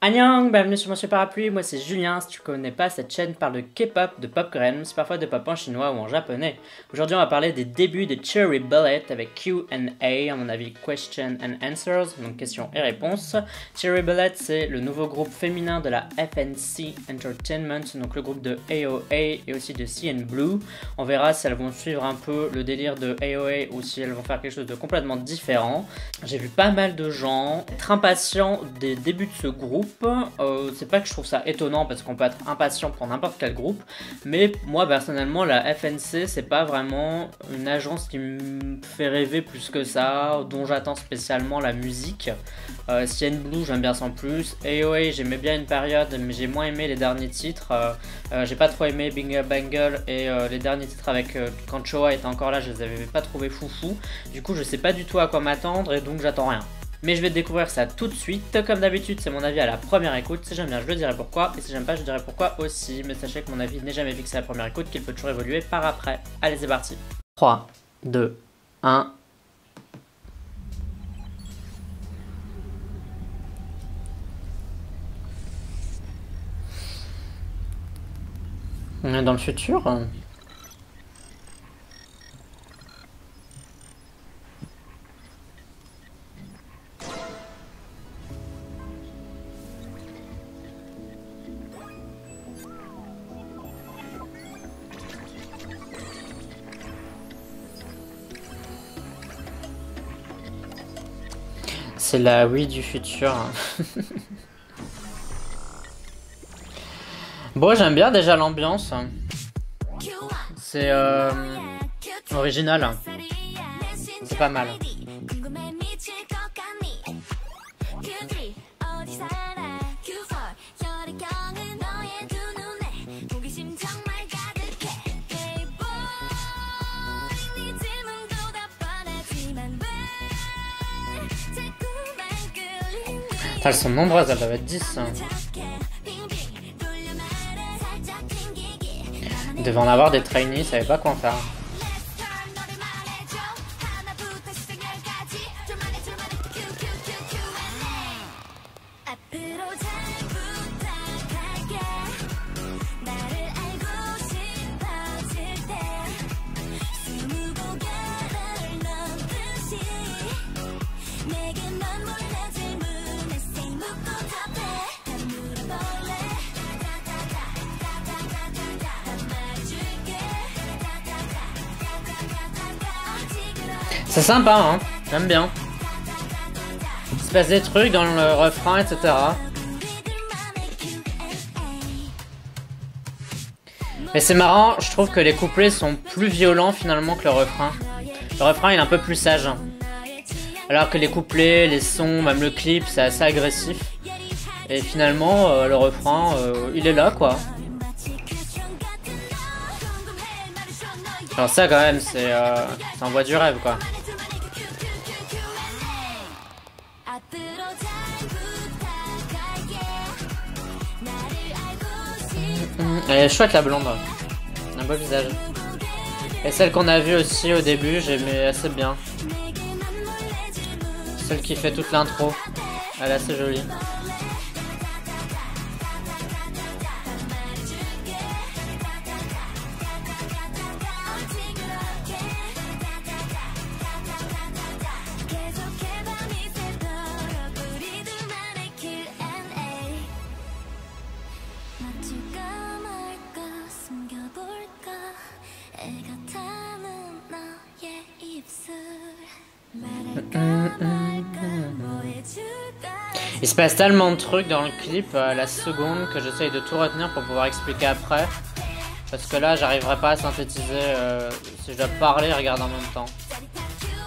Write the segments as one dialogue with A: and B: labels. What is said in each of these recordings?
A: Annyeong, bienvenue sur mon super parapluie, moi c'est Julien. Si tu connais pas, cette chaîne parle de K-pop, de pop coréenne, c'est parfois de pop en chinois ou en japonais. Aujourd'hui on va parler des débuts de Cherry Bullet avec Q&A, à mon avis Question and Answers, donc questions et réponses. Cherry Bullet c'est le nouveau groupe féminin de la FNC Entertainment, donc le groupe de AOA et aussi de CNBLUE. On verra si elles vont suivre un peu le délire de AOA ou si elles vont faire quelque chose de complètement différent. J'ai vu pas mal de gens être impatients des débuts de ce groupe. C'est pas que je trouve ça étonnant parce qu'on peut être impatient pour n'importe quel groupe, mais moi personnellement la FNC c'est pas vraiment une agence qui me fait rêver plus que ça, dont j'attends spécialement la musique. CNBLUE j'aime bien sans plus, AOA j'aimais bien une période mais j'ai moins aimé les derniers titres, j'ai pas trop aimé Bingle Bangle et les derniers titres avec quand Choa était encore là je les avais pas trouvé foufou, du coup je sais pas du tout à quoi m'attendre et donc j'attends rien. Mais je vais découvrir ça tout de suite, comme d'habitude c'est mon avis à la première écoute, si j'aime bien je le dirai pourquoi, et si j'aime pas je dirai pourquoi aussi, mais sachez que mon avis n'est jamais fixé à la première écoute, qu'il peut toujours évoluer par après. Allez c'est parti. 3, 2, 1... On est dans le futur. C'est la Wii du futur. Bon, j'aime bien déjà l'ambiance. C'est original. C'est pas mal. Elles sont nombreuses, elles doivent être 10. Ils devaient en avoir des trainees, ils savaient pas quoi en faire. C'est sympa, hein, j'aime bien. Il se passe des trucs dans le refrain, etc. Mais c'est marrant, je trouve que les couplets sont plus violents finalement que le refrain. Le refrain il est un peu plus sage. Alors que les couplets, les sons, même le clip, c'est assez agressif. Et finalement, le refrain, il est là, quoi. Alors ça quand même, c'est en voie du rêve, quoi. Elle est chouette la blonde, un beau visage. Et celle qu'on a vue aussi au début, j'aimais assez bien. Celle qui fait toute l'intro, elle est assez jolie. Il se passe tellement de trucs dans le clip à la seconde que j'essaye de tout retenir pour pouvoir expliquer après. Parce que là, j'arriverai pas à synthétiser si je dois parler et regarder en même temps.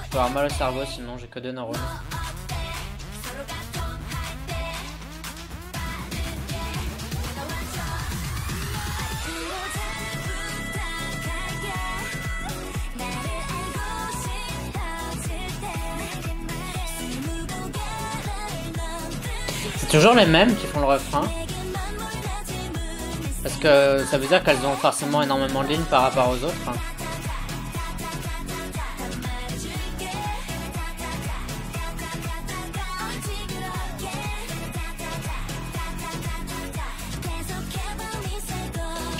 A: Je peux avoir mal au cerveau sinon j'ai que 2 neurones. C'est toujours les mêmes qui font le refrain. Parce que ça veut dire qu'elles ont forcément énormément de lignes par rapport aux autres.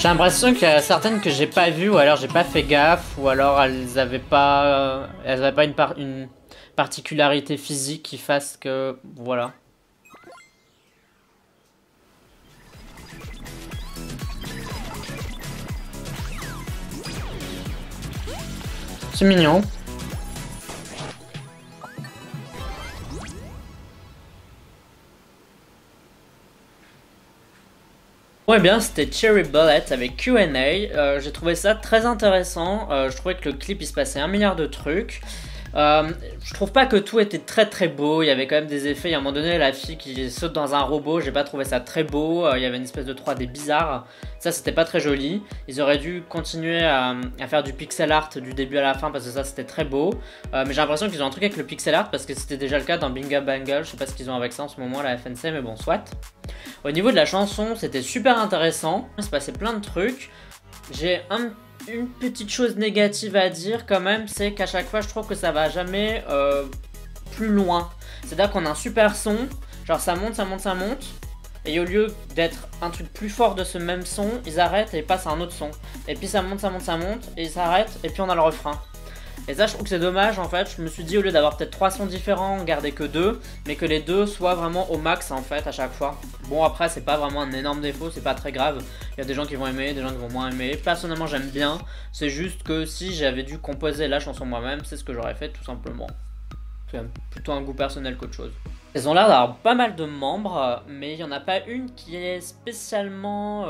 A: J'ai l'impression qu'il y a certaines que j'ai pas vues, ou alors j'ai pas fait gaffe, ou alors elles avaient pas une particularité physique qui fasse que, voilà. C'est mignon. Ouais bien, c'était Cherry Bullet avec Q&A. J'ai trouvé ça très intéressant. Je trouvais que le clip il se passait un milliard de trucs. Je trouve pas que tout était très très beau, il y avait quand même des effets, il y a un moment donné la fille qui saute dans un robot, j'ai pas trouvé ça très beau, il y avait une espèce de 3D bizarre, ça c'était pas très joli, ils auraient dû continuer à faire du pixel art du début à la fin parce que ça c'était très beau, mais j'ai l'impression qu'ils ont un truc avec le pixel art parce que c'était déjà le cas dans Binga Bangle, je sais pas ce qu'ils ont avec ça en ce moment la FNC mais bon soit. Au niveau de la chanson c'était super intéressant, il se passait plein de trucs, j'ai une petite chose négative à dire quand même, c'est qu'à chaque fois je trouve que ça va jamais plus loin. C'est-à-dire qu'on a un super son, genre ça monte, ça monte, ça monte, et au lieu d'être un truc plus fort de ce même son, ils arrêtent et ils passent à un autre son. Et puis ça monte, ça monte, ça monte, et ils s'arrêtent, et puis on a le refrain. Et ça je trouve que c'est dommage en fait, je me suis dit au lieu d'avoir peut-être 3 sons différents, garder que 2, mais que les 2 soient vraiment au max en fait à chaque fois. Bon après c'est pas vraiment un énorme défaut, c'est pas très grave, il y a des gens qui vont aimer, des gens qui vont moins aimer, personnellement j'aime bien, c'est juste que si j'avais dû composer la chanson moi-même, c'est ce que j'aurais fait tout simplement. C'est plutôt un goût personnel qu'autre chose. Ils ont l'air d'avoir pas mal de membres, mais il n'y en a pas une qui est spécialement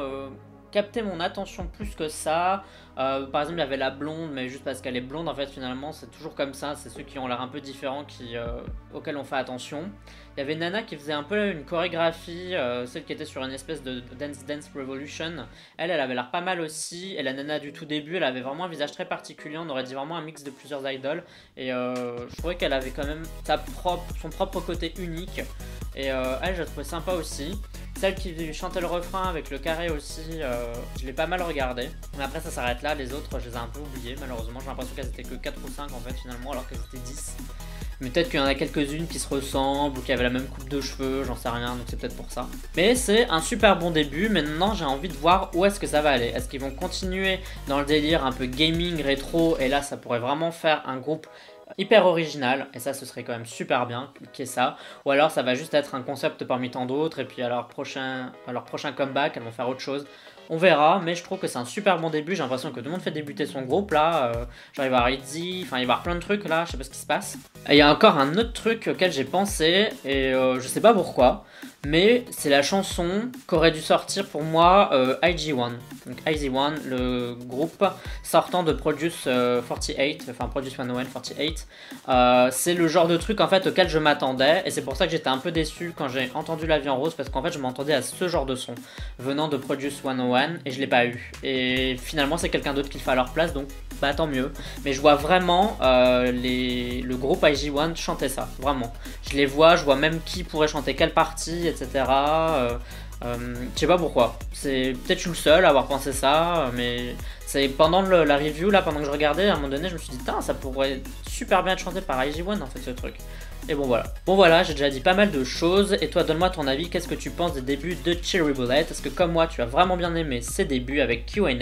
A: capté mon attention plus que ça. Par exemple, il y avait la blonde, mais juste parce qu'elle est blonde, en fait, finalement, c'est toujours comme ça. C'est ceux qui ont l'air un peu différents auxquels on fait attention. Il y avait Nana qui faisait un peu une chorégraphie, celle qui était sur une espèce de Dance Dance Revolution. Elle avait l'air pas mal aussi. Et la Nana du tout début, elle avait vraiment un visage très particulier. On aurait dit vraiment un mix de plusieurs idoles. Et je trouvais qu'elle avait quand même son propre côté unique. Et elle, je la trouvais sympa aussi. Celle qui chantait le refrain avec le carré aussi, je l'ai pas mal regardé. Mais après ça s'arrête là, les autres je les ai un peu oubliés malheureusement. J'ai l'impression qu'elles étaient que 4 ou 5 en fait finalement alors qu'elles étaient 10. Mais peut-être qu'il y en a quelques-unes qui se ressemblent ou qui avaient la même coupe de cheveux, j'en sais rien, donc c'est peut-être pour ça. Mais c'est un super bon début, maintenant j'ai envie de voir où est-ce que ça va aller. Est-ce qu'ils vont continuer dans le délire un peu gaming, rétro, et là ça pourrait vraiment faire un groupe hyper original, et ça ce serait quand même super bien qu'il y ait ça, ou alors ça va juste être un concept parmi tant d'autres, et puis à leur prochain comeback, elles vont faire autre chose. On verra, mais je trouve que c'est un super bon début. J'ai l'impression que tout le monde fait débuter son groupe là. Genre il va y avoir Itzy, enfin il va y avoir plein de trucs là, je sais pas ce qui se passe. Et il y a encore un autre truc auquel j'ai pensé, et je sais pas pourquoi, mais c'est la chanson qu'aurait dû sortir pour moi IG1. Donc IG1, le groupe sortant de Produce 48, enfin Produce 101 48. C'est le genre de truc en fait auquel je m'attendais, et c'est pour ça que j'étais un peu déçu quand j'ai entendu La Vie en Rose, parce qu'en fait je m'attendais à ce genre de son venant de Produce 101 et je l'ai pas eu. Et finalement c'est quelqu'un d'autre qui le fait à leur place, donc bah tant mieux. Mais je vois vraiment le groupe IG1 chanter ça, vraiment. Je les vois, je vois même qui pourrait chanter quelle partie, etc. Je sais pas pourquoi. C'est peut-être je suis le seul à avoir pensé ça, mais c'est pendant la review là, pendant que je regardais, à un moment donné, je me suis dit, ça pourrait super bien être chanté par IG1 en fait ce truc. Et bon voilà. Bon voilà, j'ai déjà dit pas mal de choses. Et toi, donne-moi ton avis. Qu'est-ce que tu penses des débuts de Cherry Bullet? Est-ce que comme moi, tu as vraiment bien aimé ses débuts avec Q&A?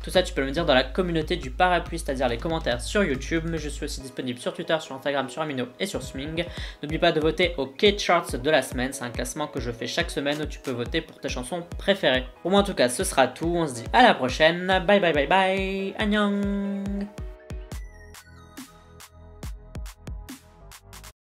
A: Tout ça, tu peux me dire dans la communauté du parapluie, c'est-à-dire les commentaires sur YouTube. Mais je suis aussi disponible sur Twitter, sur Instagram, sur Amino et sur Swing. N'oublie pas de voter au K-Charts de la semaine. C'est un classement que je fais chaque semaine où tu peux voter pour tes chansons préférées. Pour moi, en tout cas, ce sera tout. On se dit à la prochaine. Bye bye bye bye. Annyeong.